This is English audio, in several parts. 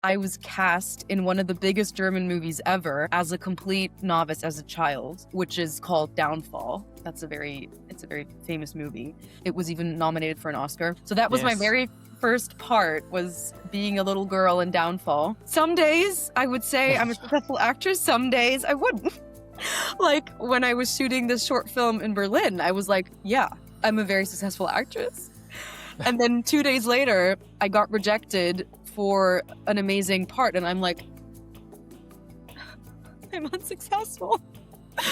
I was cast in one of the biggest German movies ever as a complete novice as a child, which is called Downfall. It's a very famous movie. It was even nominated for an Oscar. So that was my Yes. very first part, was being a little girl in Downfall. Some days I would say I'm a successful actress, some days I wouldn't. Like when I was shooting this short film in Berlin, I was like, yeah, I'm a very successful actress. And then 2 days later, I got rejected for an amazing part. And I'm like, I'm unsuccessful.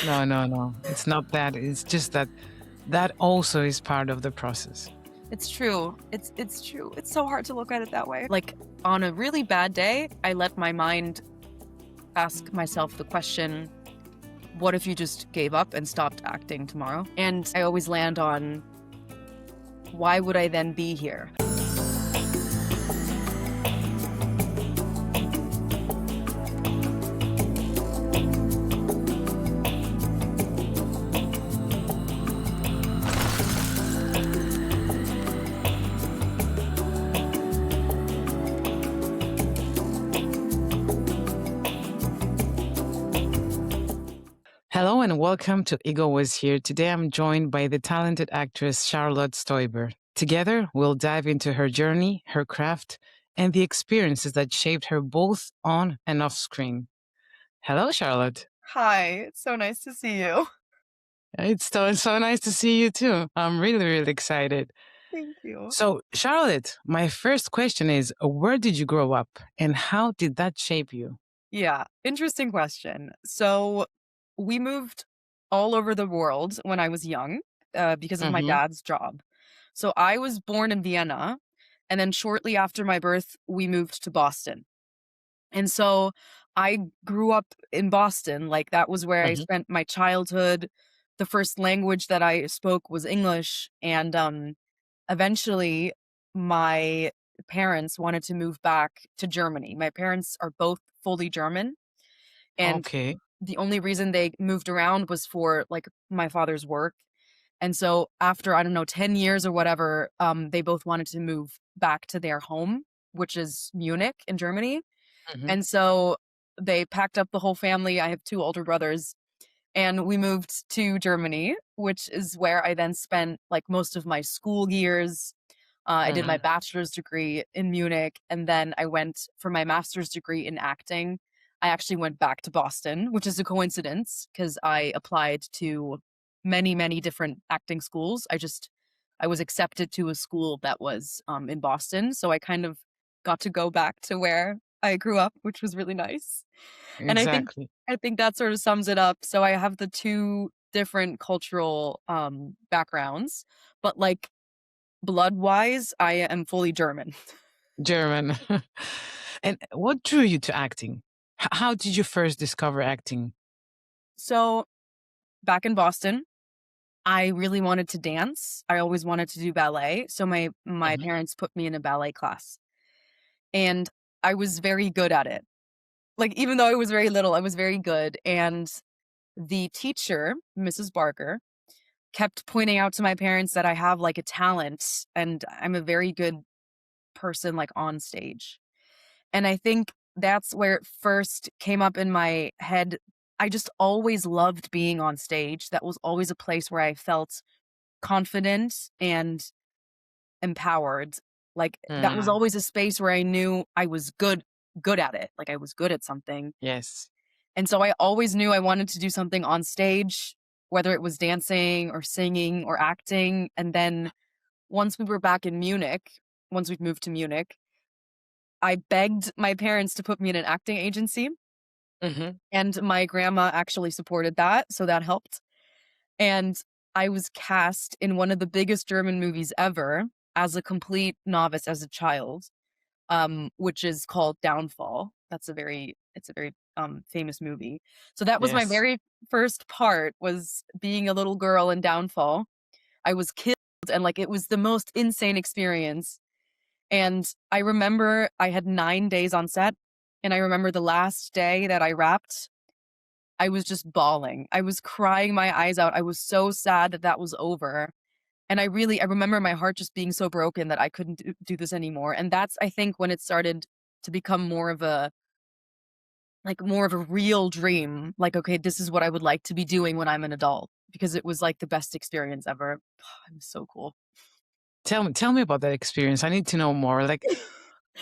No. It's not that. It's just that also is part of the process. It's true. It's true. It's so hard to look at it that way. Like on a really bad day, I let my mind ask myself the question, what if you just gave up and stopped acting tomorrow? And I always land on, why would I then be here? Hello and welcome to Ego Was Here. Today I'm joined by the talented actress Charlotte Stoiber. Together, we'll dive into her journey, her craft, and the experiences that shaped her both on and off screen. Hello, Charlotte. Hi, it's so nice to see you. It's so nice to see you too. I'm really excited. Thank you. So, Charlotte, my first question is, where did you grow up and how did that shape you? Yeah, interesting question. So we moved all over the world when I was young because of my Mm-hmm. dad's job. So I was born in Vienna, and then shortly after my birth, we moved to Boston. And so I grew up in Boston. Like that was where I Mm-hmm. spent my childhood. The first language that I spoke was English. And eventually, my parents wanted to move back to Germany. My parents are both fully German. And Okay. the only reason they moved around was for like my father's work. And so after, I don't know, 10 years or whatever, they both wanted to move back to their home, which is Munich in Germany. Mm-hmm. And so they packed up the whole family. I have two older brothers, and we moved to Germany, which is where I then spent like most of my school years. I did my Mm-hmm. bachelor's degree in Munich, and then I went for my master's degree in acting. I actually went back to Boston, which is a coincidence because I applied to many different acting schools. I was accepted to a school that was in Boston, so I kind of got to go back to where I grew up, which was really nice. And Exactly. I think that sort of sums it up. So I have the two different cultural backgrounds, but like blood-wise, I am fully German. German. And what drew you to acting? How did you first discover acting? So back in Boston, I really wanted to dance. I always wanted to do ballet. So my Mhm. parents put me in a ballet class. And I was very good at it. Like even though I was very little, I was very good. And the teacher, Mrs. Barker, kept pointing out to my parents that I have like a talent and I'm a very good person like on stage. And I think that's where it first came up in my head. I just always loved being on stage. That was always a place where I felt confident and empowered. Like that was Mm, always a space where I knew I was good at it. Like I was good at something. yes. And so I always knew I wanted to do something on stage, whether it was dancing or singing or acting. And then once we were back in Munich, once we'd moved to Munich, I begged my parents to put me in an acting agency, Hmm. and my grandma actually supported that, so that helped. And I was cast in one of the biggest German movies ever as a complete novice as a child, which is called Downfall. It's a very famous movie. So that was my Yes. very first part, was being a little girl in Downfall. I was killed, and like it was the most insane experience. And I remember I had 9 days on set, and I remember the last day that I wrapped, I was just bawling. I was crying my eyes out. I was so sad that that was over. And I remember my heart just being so broken that I couldn't do this anymore. And that's, I think, when it started to become more of a real dream. Like, okay, this is what I would like to be doing when I'm an adult, because it was like the best experience ever. It was so cool. Tell me about that experience. I need to know more. Like,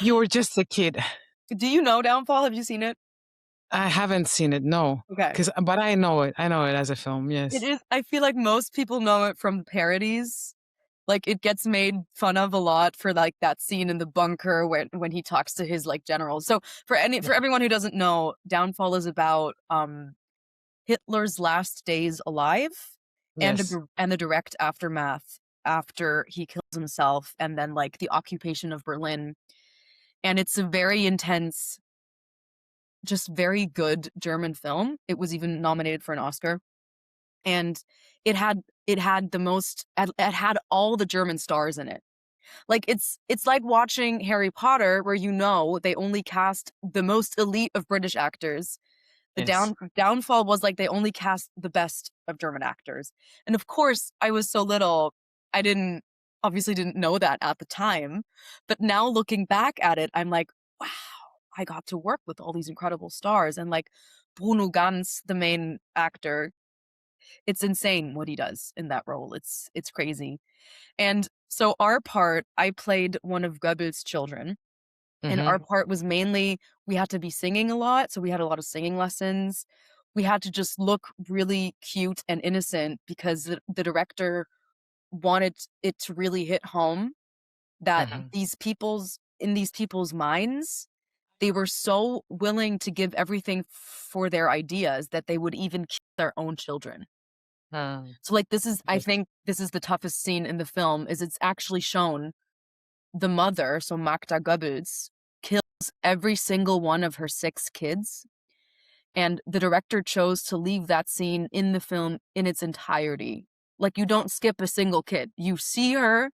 you were just a kid. Do you know Downfall? Have you seen it? I haven't seen it, no. Okay. But I know it. I know it as a film, It yes. is, I feel like most people know it from parodies. Like, it gets made fun of a lot for like that scene in the bunker when he talks to his like generals. So Yeah. for everyone who doesn't know, Downfall is about Hitler's last days alive and Yes. the direct aftermath after he kills himself, and then like the occupation of Berlin. And it's a very intense, just very good German film. It was even nominated for an Oscar. And it had it had all the German stars in it. Like, it's like watching Harry Potter, where they only cast the most elite of British actors. The Yes. downfall was like they only cast the best of German actors. And of course, I was so little, I didn't know that at the time. But now looking back at it, I'm like, wow, I got to work with all these incredible stars. And like Bruno Ganz, the main actor, it's insane what he does in that role. It's crazy. And so our part, I played one of Goebbels' children, and our Mhm. part was mainly we had to be singing a lot, so we had a lot of singing lessons. We had to just look really cute and innocent because the director wanted it to really hit home that Mhm. these people's minds, they were so willing to give everything for their ideas that they would even kill their own children. Mm. So, like, this is I Yes. think this is the toughest scene in the film, is it's actually shown the mother, so Magda Goebbels, kills every single one of her 6 kids, and the director chose to leave that scene in the film in its entirety. Like, you don't skip a single kid. You see her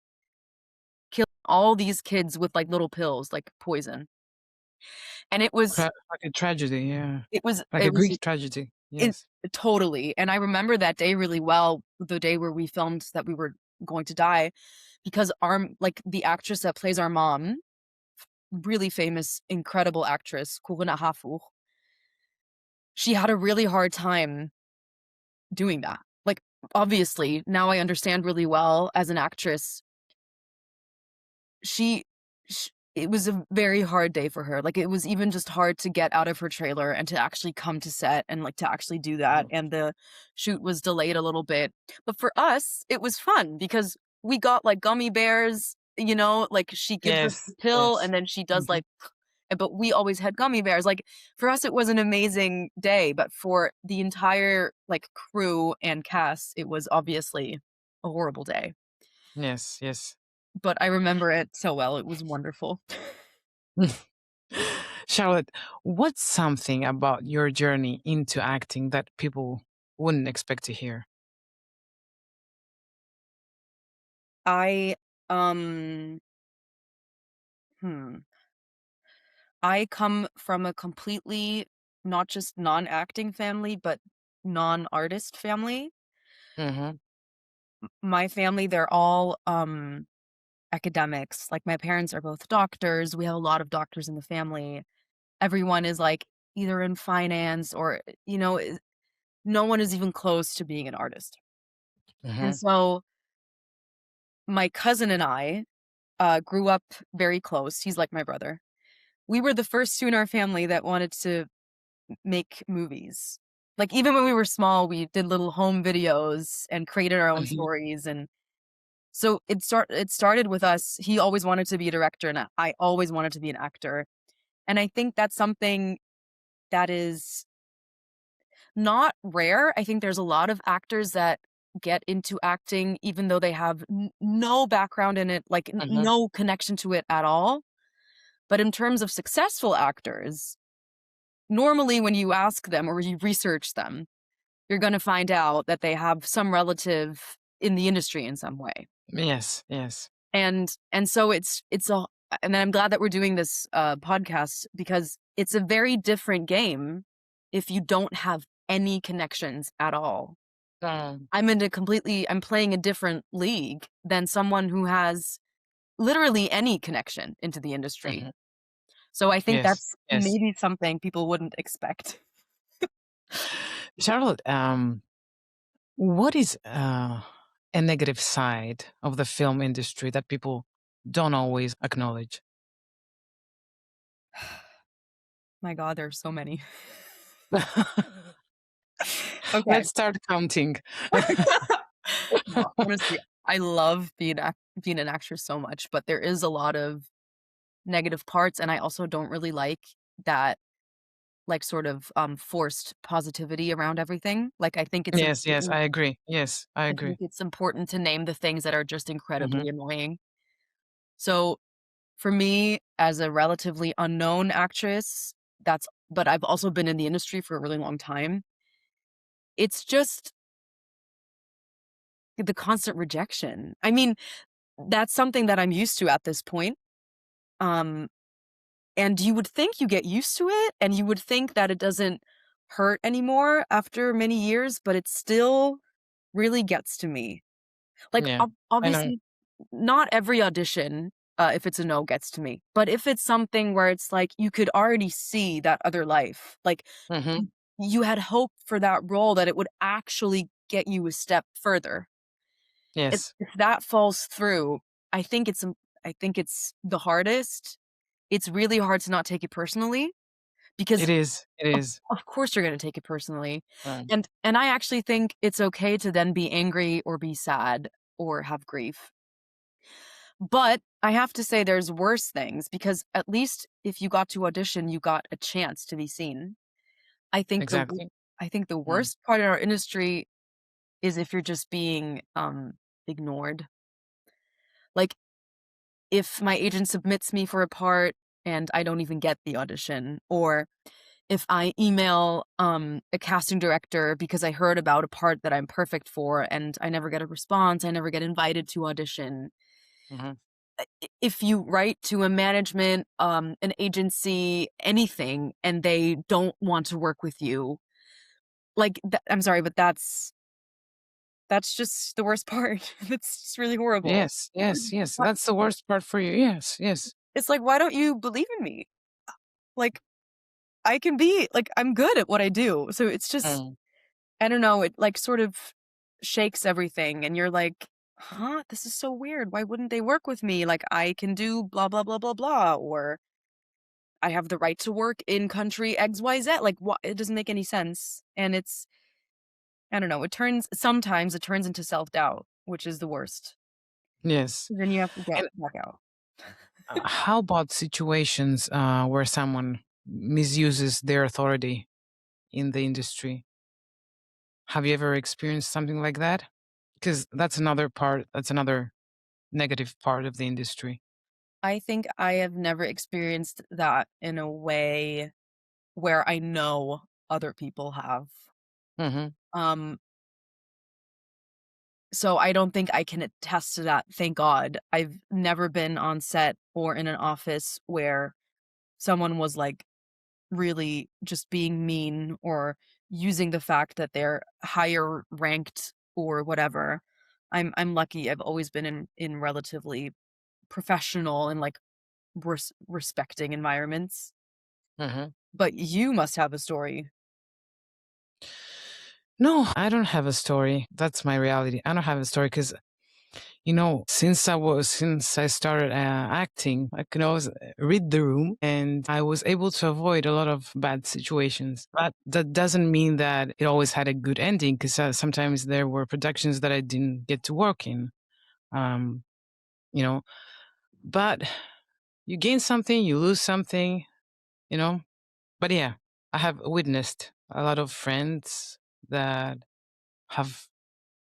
kill all these kids with, like, little pills, like poison. And Like a tragedy, yeah. it was Like a it was Greek tragedy. it Yes. totally, and I remember that day really well, the day where we filmed that we were going to die, because the actress that plays our mom, really famous, incredible actress, Corinna Harfouch, she had a really hard time doing that. Like, obviously, now I understand really well as an actress, she sh it was a very hard day for her. Like, it was even just hard to get out of her trailer and to actually come to set and, like, to actually do that, Mhm. and the shoot was delayed a little bit. But for us, it was fun because we got, like, gummy bears, like, she gives us the Yes, pill, yes. and then she does, Mhm. like, but we always had gummy bears. Like, for us, it was an amazing day, but for the entire, like, crew and cast, it was obviously a horrible day. Yes, yes. But I remember it so well, it was wonderful. Charlotte, what's something about your journey into acting that people wouldn't expect to hear? I, um, hmm, I come from a completely not just non-acting family, but non-artist family. Mhm. My family, they're all, academics. Like, my parents are both doctors, we have a lot of doctors in the family. Everyone is, like, either in finance or, no one is even close to being an artist. And Mhm. so, my cousin and I, grew up very close, he's like my brother. We were the first two in our family that wanted to make movies. Like, even when we were small, we did little home videos and created our own Mhm. stories, and so it started with us. He always wanted to be a director, and I always wanted to be an actor. And I think that's something that is not rare. I think there's a lot of actors that get into acting even though they have no background in it, like Mhm. no connection to it at all. But in terms of successful actors, normally when you ask them or you research them, you're going to find out that they have some relative in the industry in some way. Yes, yes. And so it's a and then I'm glad that we're doing this podcast, because it's a very different game if you don't have any connections at all. Um, I'm playing a different league than someone who has literally any connection into the industry. mhm. So I think Yes, that's yes. maybe something people wouldn't expect. Charlotte, what is a negative side of the film industry that people don't always acknowledge? My God, there are so many. Okay. Let's start counting. No, honestly, I love being an actress so much, but there is a lot of negative parts, and I also don't really like that, like, sort of, forced positivity around everything. Like, Yes, yes, I agree. Yes, I I think agree. it's important to name the things that are just Hmm. incredibly annoying. So, for me, as a relatively unknown actress, but I've also been in the industry for a really long time, it's just the constant rejection. I mean, that's something that I'm used to at this point, um, and you would think you get used to it, and you would think that it doesn't hurt anymore after many years, but it still really gets to me. Like, Yeah, I know. obviously, not every audition, if it's a no, gets to me, but if it's something where it's like you could already see that other life, like, Hmm. you had hope for that role that it would actually get you a step further. Yes, If that falls through, I think I think it's the hardest. It's really hard to not take it personally because it is. It of is. of course you're gonna take it personally, Um, and I actually think it's okay to then be angry or be sad or have grief. But I have to say there's worse things because at least if you got to audition, you got a chance to be seen. I think exactly. I think the Mm. worst part in our industry is if you're just being, ignored. Like, if my agent submits me for a part and I don't even get the audition, or if I email, a casting director because I heard about a part that I'm perfect for and I never get a response, I never get invited to audition. Mhm. If you write to a management, an agency, anything, and they don't want to work with you, like, I'm sorry, but that's just the worst part. It's just really horrible. Yes, yes, yes. What That's the worst part for you. Yes, yes. it's like, why don't you believe in me? Like, I'm good at what I do, so it's just Mm. I don't know, it, like, sort of shakes everything, and you're like, "Huh? This is so weird. Why wouldn't they work with me? Like, I can do blah, blah, blah, blah, blah," or "I have the right to work in country XYZ." Like, what? It doesn't make any sense, and it's I don't know, sometimes it turns into self-doubt, which is the worst. Yes. Then you have to get And back out. how about situations where someone misuses their authority in the industry? Have you ever experienced something like that? Because that's another part, that's another negative part of the industry. I think I have never experienced that in a way where I know other people have. Hmm. Um, so I don't think I can attest to that, thank God. I've never been on set or in an office where someone was, like, really just being mean or using the fact that they're higher ranked or whatever. I'm lucky. I've always been in relatively professional and, like, respecting environments. Hmm. But you must have a story. No, I don't have a story. That's my reality. I don't have a story because since I started acting, I can always read the room, and I was able to avoid a lot of bad situations. But that doesn't mean that it always had a good ending, because sometimes there were productions that I didn't get to work in. Um, you know, but you gain something, you lose something. You know, but yeah, I have witnessed a lot of friends that have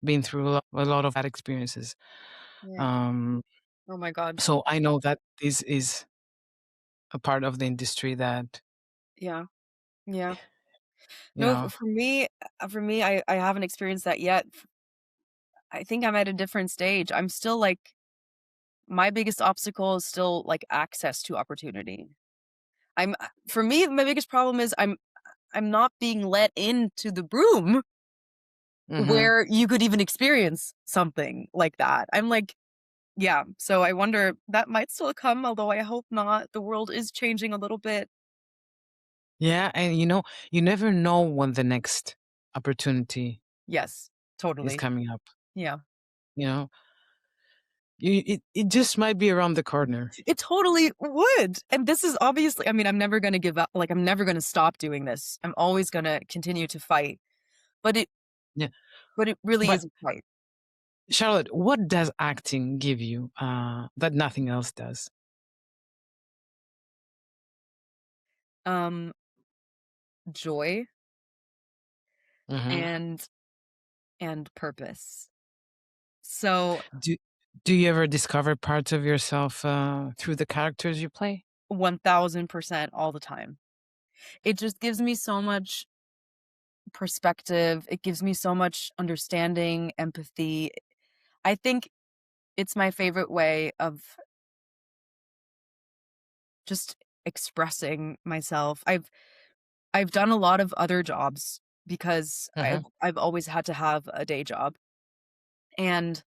been through a lot of bad experiences. Yeah. Um, Oh my god. so I know that this is a part of the industry that, Yeah. Yeah. you No, know for me, I haven't experienced that yet. I think I'm at a different stage. I'm still, like my biggest obstacle is still, like, access to opportunity. For me, my biggest problem is I'm not being let into the room Mhm. where you could even experience something like that. I'm like Yeah, so I wonder that might still come, although I hope not. The world is changing a little bit. Yeah, and you never know when the next opportunity Yes, is totally. coming up. Yeah. You know, it just might be around the corner. It totally would. And this is obviously, I mean, I'm never gonna give up. Like, I'm never gonna stop doing this. I'm always gonna continue to fight. But it Yeah, but it really but is a fight. Charlotte, what does acting give you that nothing else does? Um, Joy Hmm. and purpose. So Do do you ever discover parts of yourself through the characters you play? 1000% all the time. It just gives me so much perspective. It gives me so much understanding, empathy. I think it's my favorite way of just expressing myself. I've done a lot of other jobs because Hmm. I've always had to have a day job. And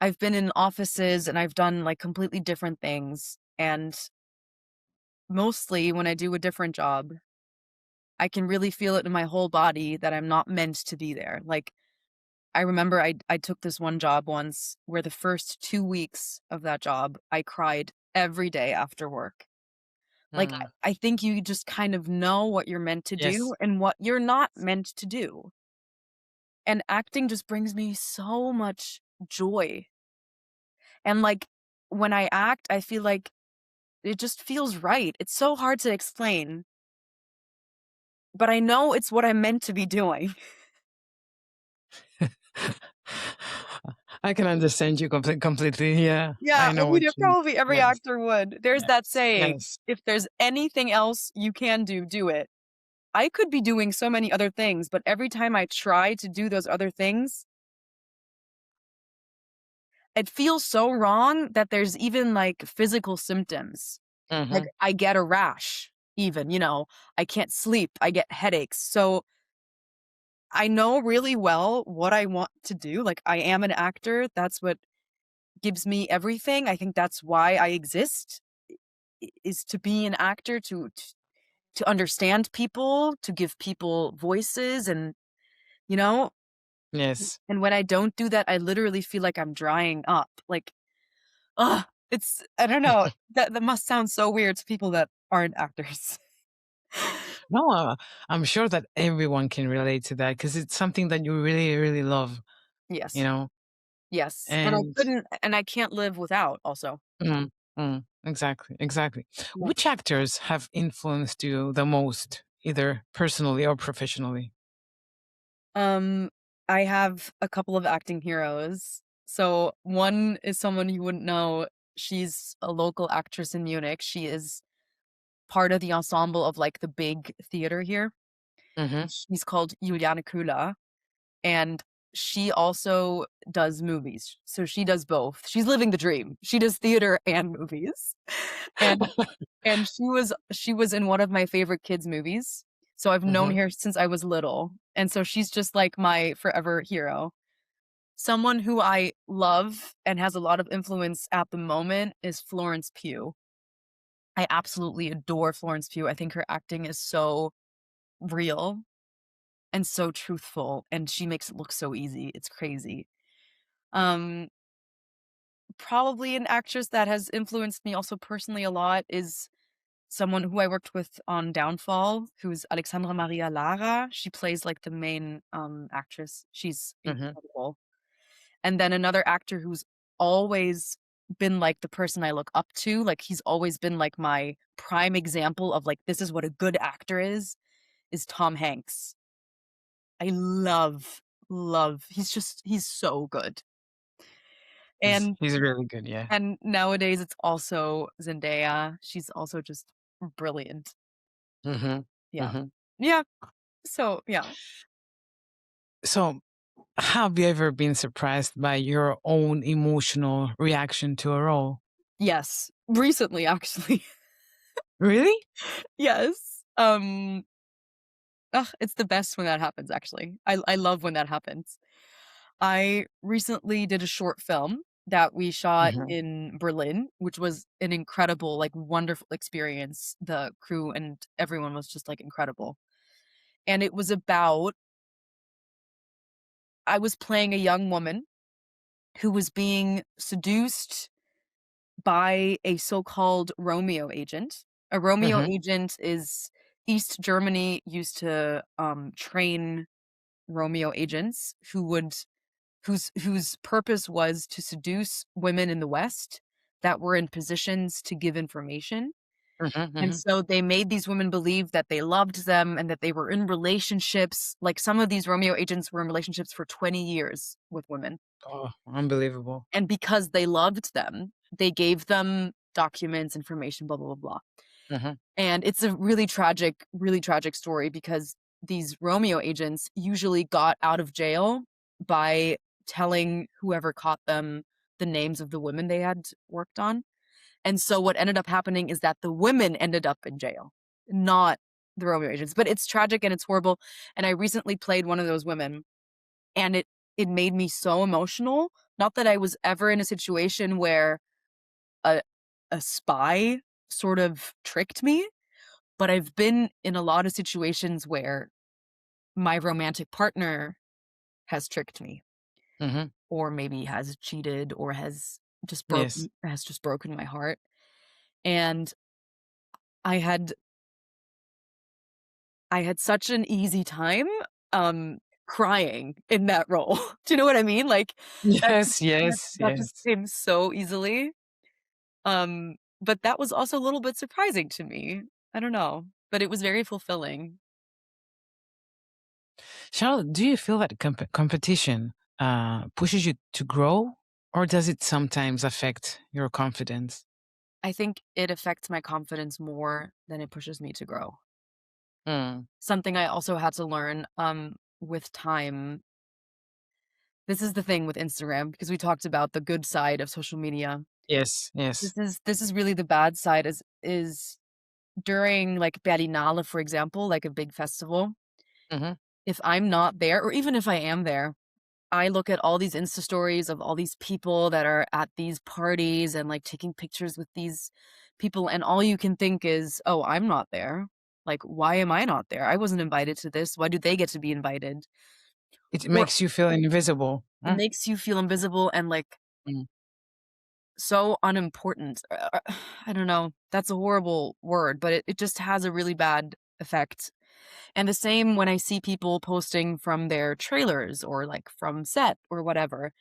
I've been in offices and I've done like completely different things. And mostly when I do a different job, I can really feel it in my whole body that I'm not meant to be there. Like I remember I took this one job once where the first 2 weeks of that job, I cried every day after work. Like, Mm. I think you just kind of know what you're meant to do Yes. and what you're not meant to do, and acting just brings me so much joy, and, like, when I act, I feel like it just feels right. It's so hard to explain, but I know it's what I'm meant to be doing. I can understand you completely. Yeah, Yeah, I I know mean, what it you. probably every Yes, actor would. There's that yes, saying, yes. "If there's anything else you can do, do it." I could be doing so many other things, but every time I try to do those other things, it feels so wrong that there's even, like, physical symptoms. Like, Hmm. I get a rash even, I can't sleep, I get headaches, so I know really well what I want to do, like, I am an actor, that's what gives me everything, I think that's why I exist, is to be an actor, to understand people, to give people voices and, you know? Yes. And when I don't do that, I literally feel like I'm drying up, like, ugh, it's I don't know, that must sound so weird to people that aren't actors. No, I'm sure that everyone can relate to that because it's something that you really, really love. You Yes, know, yes, and and I can't live without also. exactly, exactly. Yeah. Which actors have influenced you the most, either personally or professionally? Um, I have a couple of acting heroes. So, one is someone you wouldn't know, she's a local actress in Munich, she is part of the ensemble of, like, the big theater here. Hmm. She's called Juliane Köhler. And she also does movies. So she does both. She's living the dream. She does theater and movies. And she was in one of my favorite kids' movies. So I've known Hmm. her since I was little. And so she's just like my forever hero. Someone who I love and has a lot of influence at the moment is Florence Pugh. I absolutely adore Florence Pugh. I think her acting is so real and so truthful, and she makes it look so easy. It's crazy. Um, Probably an actress that has influenced me also personally a lot is someone who I worked with on Downfall, who's Alexandra Maria Lara. She plays like the main actress. She's Hmm. incredible. And then another actor who's always been like the person I look up to, like he's always been like my prime example of like this is what a good actor is Tom Hanks. I love. He's so good. And He's really good. Yeah. nowadays, it's also Zendaya. She's also just brilliant. Hmm. Yeah. Hmm. Yeah. So, yeah. So, have you ever been surprised by your own emotional reaction to a role? Yes. Recently, actually. Really? Yes. Ugh, it's the best when that happens, actually. I love when that happens. I recently did a short film. that we shot Mhm. in Berlin, which was an incredible, like, wonderful experience. The crew and everyone was just, like, incredible. And it was about I was playing a young woman who was being seduced by a so-called Romeo agent. A Romeo Mhm. agent is East Germany used to, train Romeo agents whose purpose was to seduce women in the West that were in positions to give information. Mhm. And Mhm. so they made these women believe that they loved them and that they were in relationships. Like, some of these Romeo agents were in relationships for 20 years with women. Oh, unbelievable. And because they loved them, they gave them documents, information, blah, blah, blah, blah. Mhm. And it's a really tragic story because these Romeo agents usually got out of jail by telling whoever caught them the names of the women they had worked on. And so what ended up happening is that the women ended up in jail, not the Romeo agents. But it's tragic and it's horrible. And I recently played one of those women, and it made me so emotional. Not that I was ever in a situation where a a spy sort of tricked me, but I've been in a lot of situations where my romantic partner has tricked me, Mhm. or maybe has cheated, or Yes. has just broken my heart. And I had I had such an easy time, crying in that role. Do you know what I mean? Like, that Yes, that yes, that just yes. came so easily. But that was also a little bit surprising to me. I don't know, but it was very fulfilling. Charlotte, do you feel that competition pushes you to grow, or does it sometimes affect your confidence? I think it affects my confidence more than it pushes me to grow. Mm. Something I also had to learn, with time. This is the thing with Instagram, because we talked about the good side of social media. Yes, yes. This is really the bad side is during, like, Berlinale, for example, like a big festival, Mhm. if I'm not there, or even if I am there, I look at all these Insta stories of all these people that are at these parties and, like, taking pictures with these people, and all you can think is, "Oh, I'm not there. Like, why am I not there? I wasn't invited to this. Why do they get to be invited?" It Or makes you feel invisible. it Mm. makes you feel invisible and, like, Mm. so unimportant. I don't know. That's a horrible word, but it just has a really bad effect. And the same when I see people posting from their trailers or, like, from set or whatever.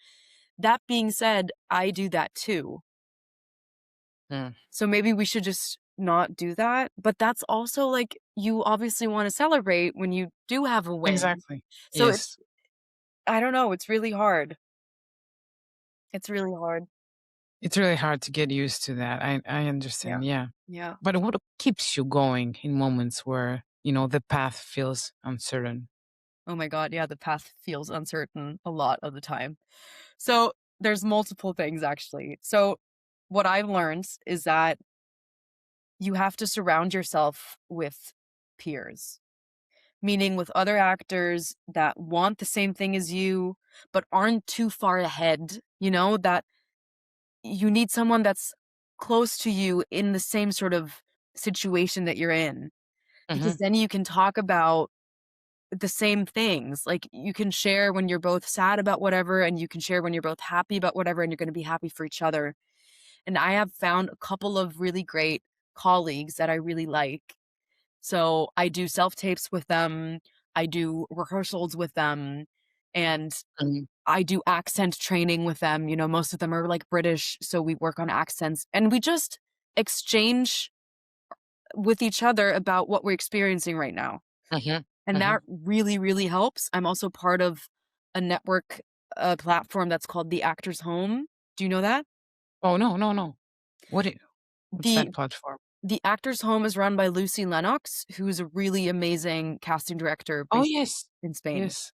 That being said, I do that too. Mm. So maybe we should just not do that, but that's also, like, you obviously wanna celebrate when you do have a win. Exactly. So it's Yes. I don't know, it's really hard. It's really hard. It's really hard to get used to that. I Yeah. understand. Yeah. Yeah. But what keeps you going in moments where, the path feels uncertain? Oh my god, yeah, the path feels uncertain a lot of the time. So, there's multiple things, actually. So, what I've learned is that you have to surround yourself with peers, meaning with other actors that want the same thing as you, but aren't too far ahead, that you need someone that's close to you in the same sort of situation that you're in, because Mhm. then you can talk about the same things. Like, you can share when you're both sad about whatever, and you can share when you're both happy about whatever, and you're gonna be happy for each other. And I have found a couple of really great colleagues that I really like. So I do self-tapes with them, I do rehearsals with them, and Mhm. I do accent training with them. Most of them are, like, British, so we work on accents, and we just exchange with each other about what we're experiencing right now. Mhm. And that Mhm. really, really helps. I'm also part of a network, a platform that's called The Actors Home. Do you know that? Oh, no, no, no. What I what's The that platform? The Actors Home is run by Lucy Lennox, who's a really amazing casting director Oh, based yes. in Spain. Yes.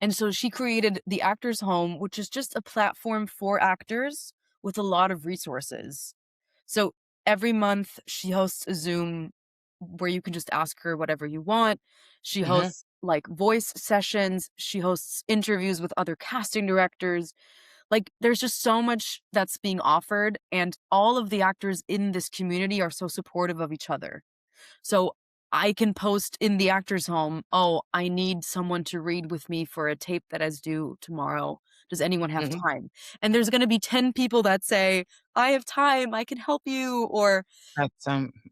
And so she created The Actors Home, which is just a platform for actors with a lot of resources. So every month she hosts a Zoom where you can just ask her whatever you want. She Mhm. hosts, like, voice sessions, she hosts interviews with other casting directors. Like, there's just so much that's being offered, and all of the actors in this community are so supportive of each other. So I can post in the actor's home, "Oh, I need someone to read with me for a tape that is due tomorrow. Does anyone have Mhm. time?" And there's gonna be 10 people that say, "I have time, I can help you," or That's,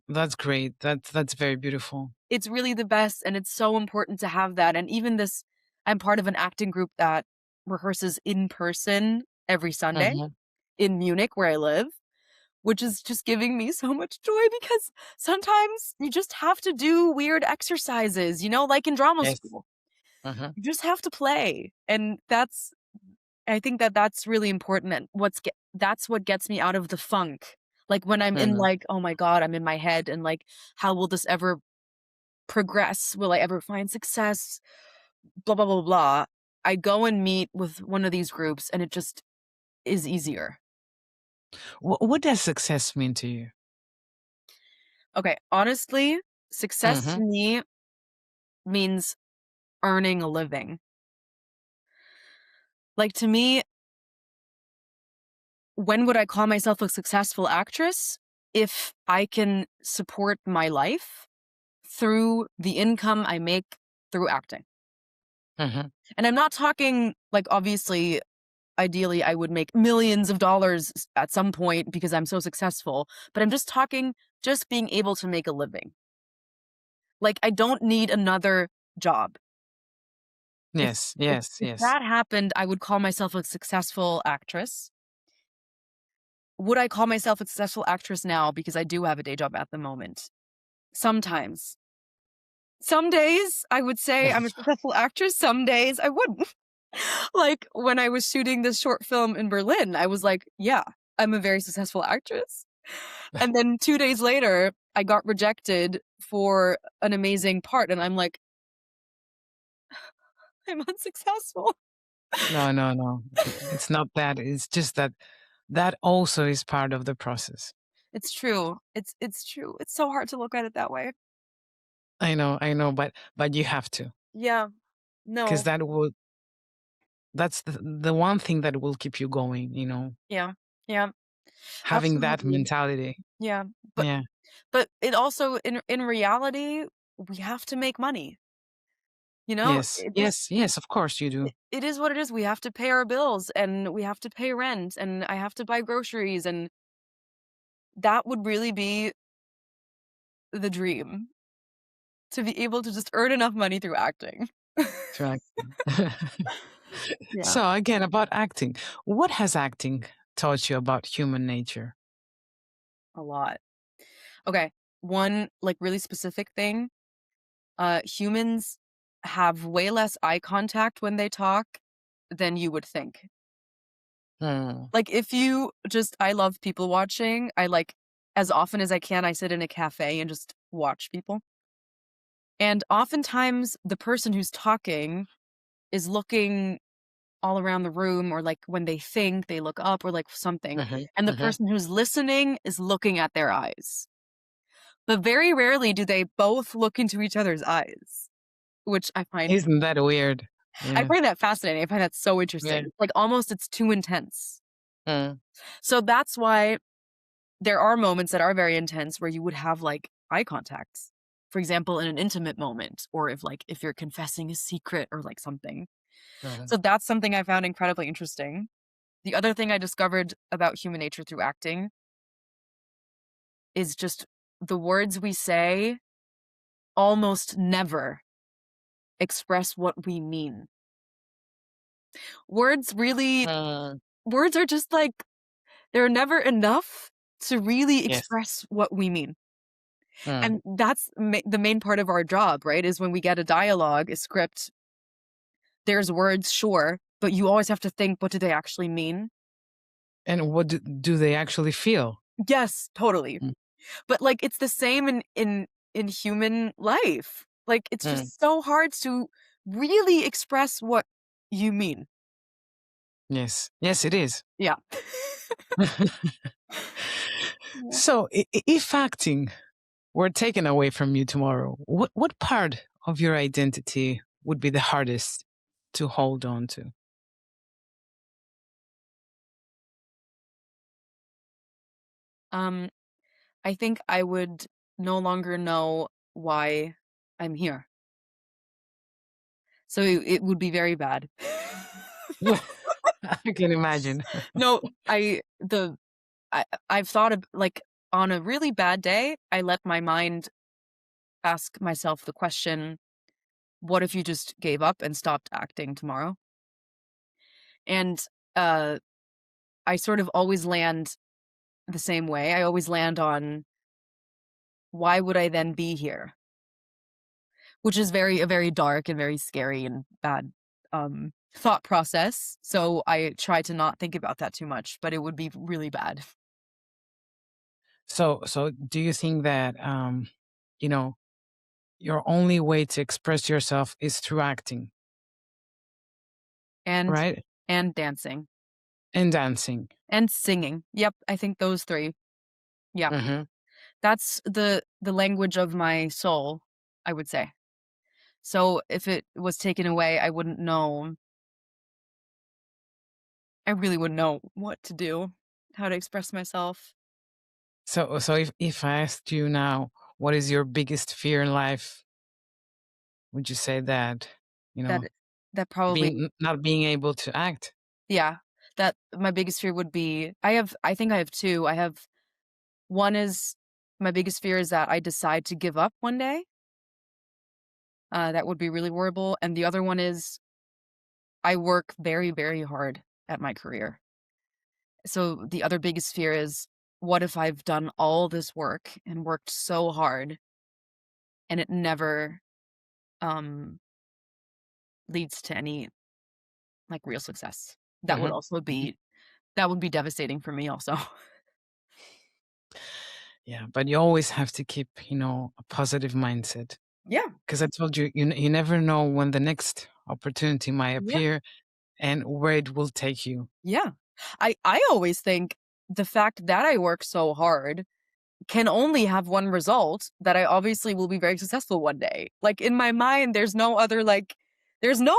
that's great. That's very beautiful. it's really the best, and it's so important to have that, and even this I'm part of an acting group that rehearses in person every Sunday Mhm. in Munich, where I live, which is just giving me so much joy because sometimes you just have to do weird exercises, like in drama Yes. school. Mhm. You just have to play, and I think that that's really important, and that's what gets me out of the funk. Like, when I'm in, Mhm. like, "Oh my god," I'm in my head and, like, "How will this ever progress? Will I ever find success? Blah, blah, blah, blah." I go and meet with one of these groups, and it just is easier. What does success mean to you? Okay, honestly, success to Mhm. me means earning a living. Like, to me, when would I call myself a successful actress? If I can support my life through the income I make through acting. Mhm. And I'm not talking, like, obviously, ideally, I would make millions of dollars at some point because I'm so successful, but I'm just talking just being able to make a living. Like, I don't need another job. If Yes, if yes, if yes. that happened, I would call myself a successful actress. Would I call myself a successful actress now because I do have a day job at the moment? Sometimes. Some days I would say I'm a successful actress, some days I wouldn't. Like, when I was shooting this short film in Berlin, I was like, "Yeah, I'm a very successful actress." And then 2 days later, I got rejected for an amazing part, and I'm like, "I'm unsuccessful." No, no, no. It's not that. It's just that that also is part of the process. It's true. It's true. It's so hard to look at it that way. I know, but you have to, Yeah. because No. that's the one thing that will keep you going, Yeah. Yeah. having that Absolutely. mentality. Yeah. But Yeah. but it also in reality, we have to make money, Yes. It just Yes. Yes. Of course you do. it is what it is. We have to pay our bills, and we have to pay rent, and I have to buy groceries, and that would really be the dream, to be able to just earn enough money through acting. Correct. Yeah, So again, about acting, what has acting taught you about human nature? a lot. Okay, one, like, really specific thing, humans have way less eye contact when they talk than you would think. Hmm. Like, if you just I love people watching, as often as I can, I sit in a cafe and just watch people, and oftentimes, the person who's talking is looking all around the room, or, like, when they think, they look up or, like, something, Mhm. and the Mhm. person who's listening is looking at their eyes. But very rarely do they both look into each other's eyes, which Isn't that weird? I Yeah. find that fascinating. I find that so Yeah. interesting. Like, almost it's too intense. Mm. So that's why there are moments that are very intense where you would have, like, eye contacts. For example, in an intimate moment, or if you're confessing a secret or, like, something. Mhm. So that's something I found incredibly interesting. The other thing I discovered about human nature through acting is just the words we say almost never express what we mean. Words really Mm. words are just like they're never enough to really Yes. express what we mean. Mm. And that's the main part of our job, right? Is when we get a dialogue, a script, there's words, sure, but you always have to think, what do they actually mean? And what do they actually feel? Yes, totally. Mm. But, like, it's the same in human life. Like, it's Mm. just so hard to really express what you mean. Yes. Yes, it is. Yeah. Yeah. So, if acting were taken away from you tomorrow, what part of your identity would be the hardest to hold on to? Um, I think I would no longer know why I'm here. So it would be very bad. I can imagine. No, I've thought of like on a really bad day, I let my mind ask myself the question, what if you just gave up and stopped acting tomorrow? And uh I sort of always land the same way. I always land on why would I then be here? Which is a very dark and very scary and bad thought process. So I try to not think about that too much, but it would be really bad. So do you think that you know, your only way to express yourself is through acting, And right? and dancing And dancing. and singing. Yep, I think those 3. Yeah. Mhm. That's the language of my soul, I would say. So if it was taken away, I really wouldn't know what to do, how to express myself. So if I asked you now, what is your biggest fear in life? Would you say that, you That know, that probably not being able to act? yeah, that my biggest fear would be I think I have 2. I have one is my biggest fear is that I decide to give up one day. That would be really horrible, and the other one is I work very, very hard at my career. So the other biggest fear is what if I've done all this work and worked so hard and it never um leads to any like real success. Mhm. Mhm. That would be devastating for me also. Yeah, but you always have to keep, a positive mindset. Yeah. Because I told you, you never know when the next opportunity might Yeah. appear and where it will take you. Yeah. I always think the fact that I work so hard can only have one result, that I obviously will be very successful one day. Like in my mind, there's no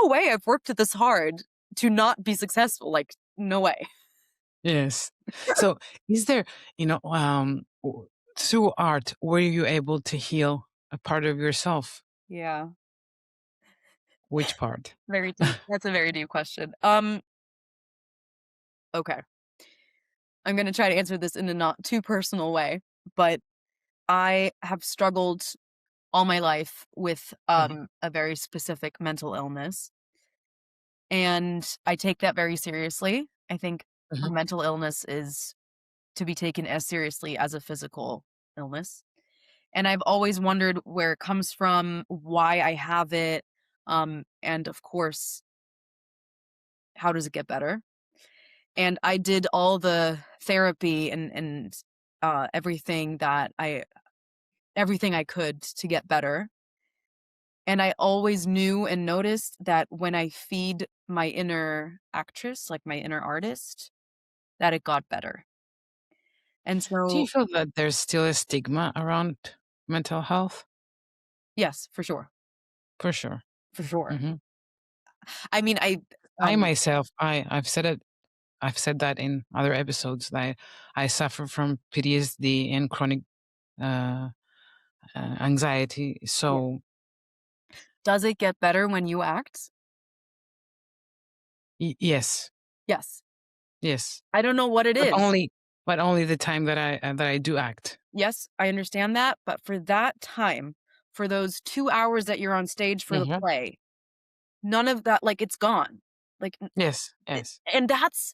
way I've worked this hard to not be successful. Like, no way. Yes. So, is there, through art, were you able to heal a part of yourself? Yeah. Which part? Very deep. That's a very deep question. Okay. I'm gonna try to answer this in a not too personal way, but I have struggled all my life with Mhm. a very specific mental illness, and I take that very seriously. I think a Mhm. mental illness is to be taken as seriously as a physical illness. And I've always wondered where it comes from, why I have it, and of course, how does it get better? And I did all the therapy and everything I could to get better. And I always knew and noticed that when I feed my inner actress, like my inner artist, that it got better. And Do you so, feel that there's still a stigma around mental health? yes, for sure, For sure. for sure. Mhm. I mean, I um, myself, I've said it. I've said that in other episodes that I suffer from PTSD and chronic uh, anxiety. yeah. So Does it get better when you act? yes, Yes. yes, I don't know what it but is. only the time that I do act. Yes, I understand that, but for that time, for those 2 hours that you're on stage for the Mhm. play, none of that, like, it's gone. Like, Yes, yes. and that's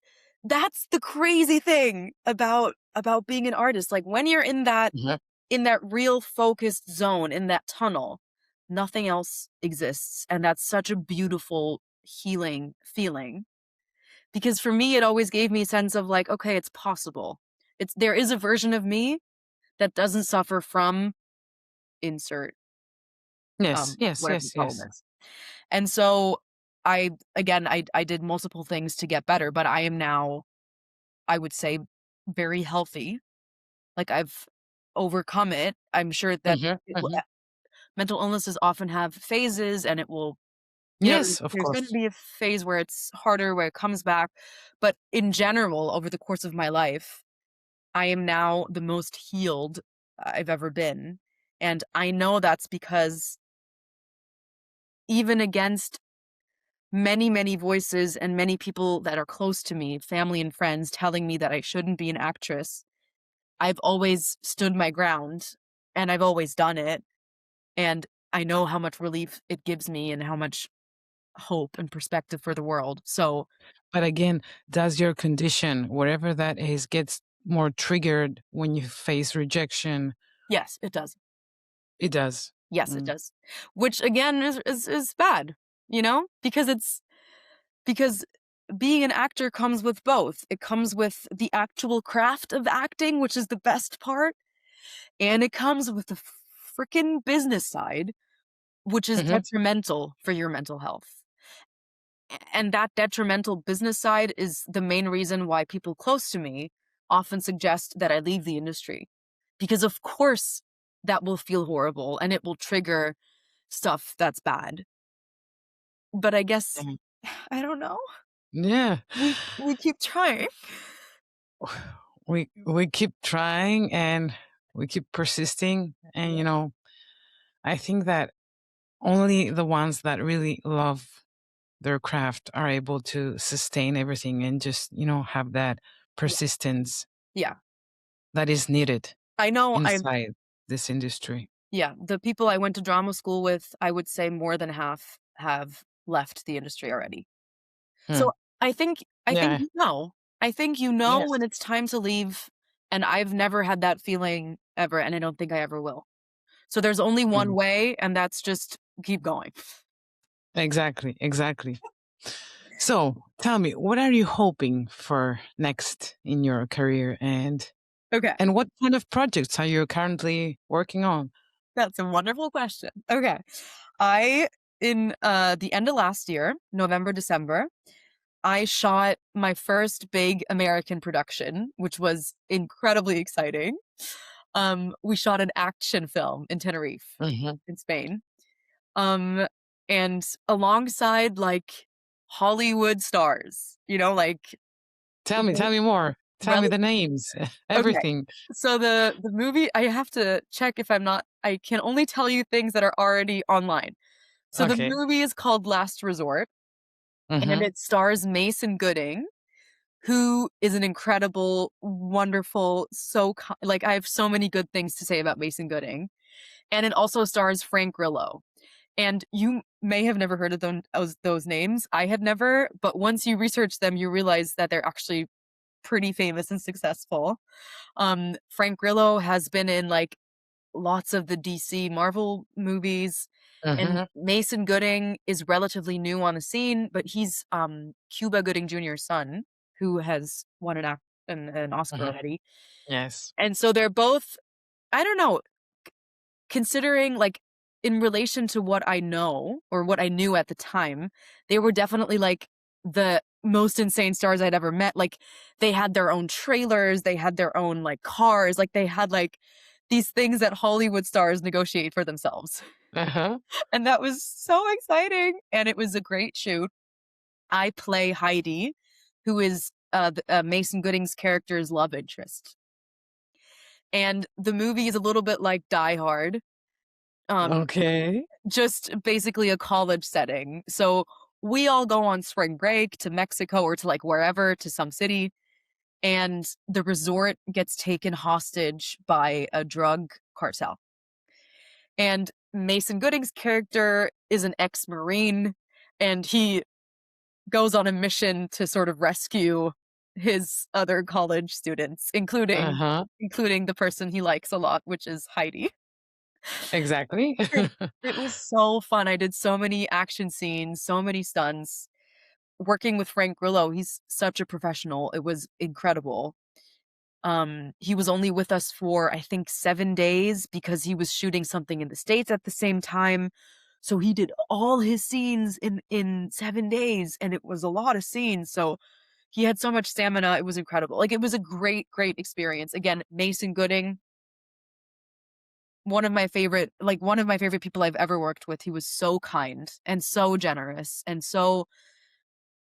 the crazy thing about being an artist. Like, when you're Mhm. in that real focused zone, in that tunnel, nothing else exists, and that's such a beautiful healing feeling. Because for me, it always gave me a sense of like, okay, it's possible. There is a version of me that doesn't suffer from insert Yes, yes, whatever the yes, problem yes. is. And so I did multiple things to get better, but I am now, I would say, very healthy. Like, I've overcome it. I'm sure that Mhm, mhm. mental illnesses often have phases, and it will, Yes, of there's gonna course. be a phase where it's harder, where it comes back. But in general, over the course of my life, I am now the most healed I've ever been. And I know that's because even against many, many voices and many people that are close to me, family and friends telling me that I shouldn't be an actress, I've always stood my ground and I've always done it. And I know how much relief it gives me and how much hope and perspective for the world. So, But again, does your condition, whatever that is, gets more triggered when you face rejection? yes, it does. It does. Yes, it Mm. does. Which again is bad, you know? Because being an actor comes with both. It comes with the actual craft of acting, which is the best part, and it comes with the freaking business side, which is Mhm. detrimental for your mental health. And that detrimental business side is the main reason why people close to me often suggest that I leave the industry. Because of course that will feel horrible and it will trigger stuff that's bad. But I guess Mhm. I don't know. Yeah. We keep trying. We keep trying and we keep persisting, and Yeah. I think that only the ones that really love their craft are able to sustain everything and just, have that Yeah. persistence Yeah. that is needed I know I inside this industry. yeah, the people I went to drama school with, I would say more than half have left the industry already. Hmm. So, I think Yeah. you know. I think you know Yes. when it's time to leave, and I've never had that feeling ever, and I don't think I ever will. So there's only one Mm. way, and that's just keep going. Exactly. Exactly. So tell me, what are you hoping for next in your career, Okay, and what kind of projects are you currently working on? that's a wonderful question. Okay. I in, the end of last year, November, December, I shot my first big American production, which was incredibly exciting. We shot an action film in Tenerife, Hmm. in Spain. Um, and alongside, like, Hollywood stars, like, Tell me more. Tell me rel the names, okay. everything. So the movie I have to check if I can only tell you things that are already online. So the Okay. movie is called Last Resort, and Hmm. it stars Mason Gooding, who is an incredible, wonderful, like, I have so many good things to say about Mason Gooding, and it also stars Frank Grillo. And you may have never heard of those names. I had never, but once you research them, you realize that they're actually pretty famous and successful. Frank Grillo has been in like lots of the DC Marvel movies, and Hmm. Mason Gooding is relatively new on the scene, but he's Cuba Gooding Jr.'s son, who has won an Oscar Hmm. already. Yes. And so they're both, I don't know, considering, like, in relation to what I know or what I knew at the time, they were definitely, like, the most insane stars I'd ever met. Like, they had their own trailers, they had their own, like, cars, like, they had, like, these things that Hollywood stars negotiate for themselves. Uh-huh. And that was so exciting, and it was a great shoot. I play Heidi, who is, Mason Gooding's character's love interest. And the movie is a little bit like Die Hard. Um, Okay. Just basically a college setting. So we all go on spring break to Mexico or to like wherever, to some city, and the resort gets taken hostage by a drug cartel. And Mason Gooding's character is an ex-Marine, and he goes on a mission to sort of rescue his other college students, Uh-huh. including the person he likes a lot, which is Heidi. Exactly. It it was so fun. I did so many action scenes, so many stunts. Working with Frank Grillo, he's such a professional. It was incredible. He was only with us for, I think, 7 days because he was shooting something in the States at the same time. So he did all his scenes in 7 days, and it was a lot of scenes. So he had so much stamina. It was incredible. Like, it was a great, great experience. Again, Mason Gooding, one of my favorite people I've ever worked with. He was so kind and so generous and so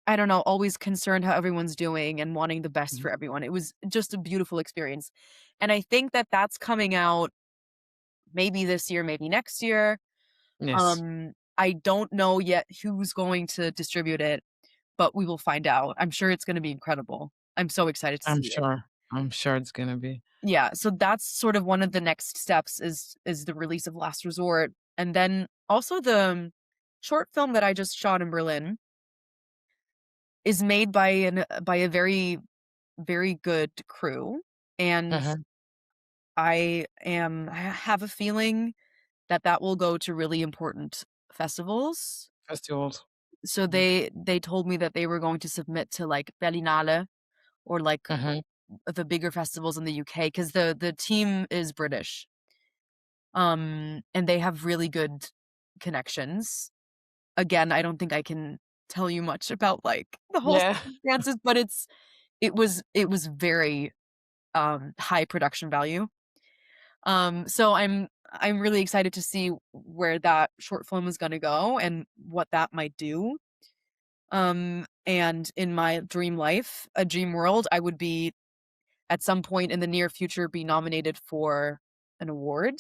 I don't know, always concerned how everyone's doing and wanting the best Mhm. for everyone. It was just a beautiful experience. And I think that that's coming out maybe this year, maybe next year. Yes, I don't know yet who's going to distribute it, but we will find out. I'm sure it's gonna be incredible. I'm so excited to I'm see it. sure. I'm sure it's gonna be. Yeah, so that's sort of one of the next steps is the release of Last Resort, and then also the short film that I just shot in Berlin is made by a very, very good crew, and Uh-huh. I have a feeling that that will go to really important festivals. Festivals. So Mhm. they told me that they were going to submit to, like, Berlinale or, like, Uh-huh. the bigger festivals in the UK because the team is British, and they have really good connections. Again, I don't think I can tell you much about, like, the whole Yeah. circumstances, but it was very, high production value. So I'm really excited to see where that short film is gonna go and what that might do. And in my dream life, a dream world, I would be at some point in the near future be nominated for an award.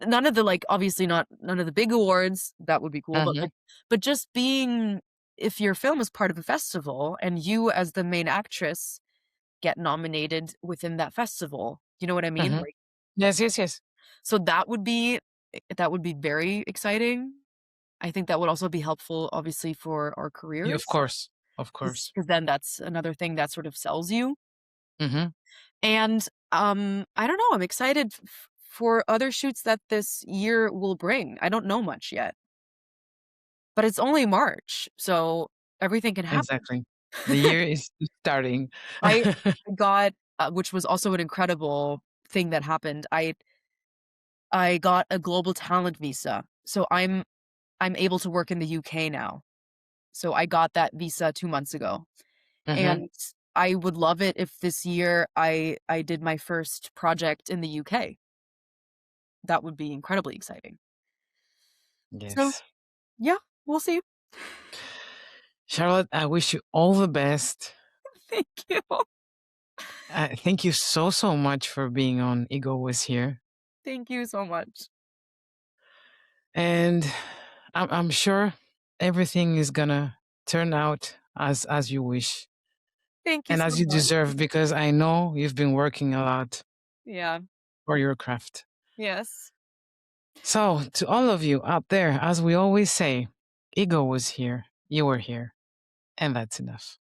None of the like obviously not none of the big awards, that would be cool, but Uh-huh. like but just being if your film is part of a festival and you as the main actress get nominated within that festival, you know what I mean? Uh-huh. Like Yes, yes, yes. so that would be very exciting. I think that would also be helpful obviously for our Yeah, of careers course. Of course. because then that's another thing that sort of sells you. Mhm. And, I don't know, I'm excited for other shoots that this year will bring. I don't know much yet, but it's only March, so everything can happen. Exactly. The year is starting. I I got, which was also an incredible thing that happened. I got a global talent visa, so I'm able to work in the UK now. So I got that visa 2 months ago, Mhm. and I would love it if this year I did my first project in the UK. That would be incredibly exciting. So, Yes. yeah, we'll see. Charlotte, I wish you all the best. Thank you. Thank you so, so much for being on Ego Was Here. Thank you so much. And I'm sure everything is gonna turn out as you wish Thank you and so as you much. deserve, because I know you've been working a lot Yeah. for your craft. Yes. So, to all of you out there, as we always say, Ego was here, you were here, and that's enough.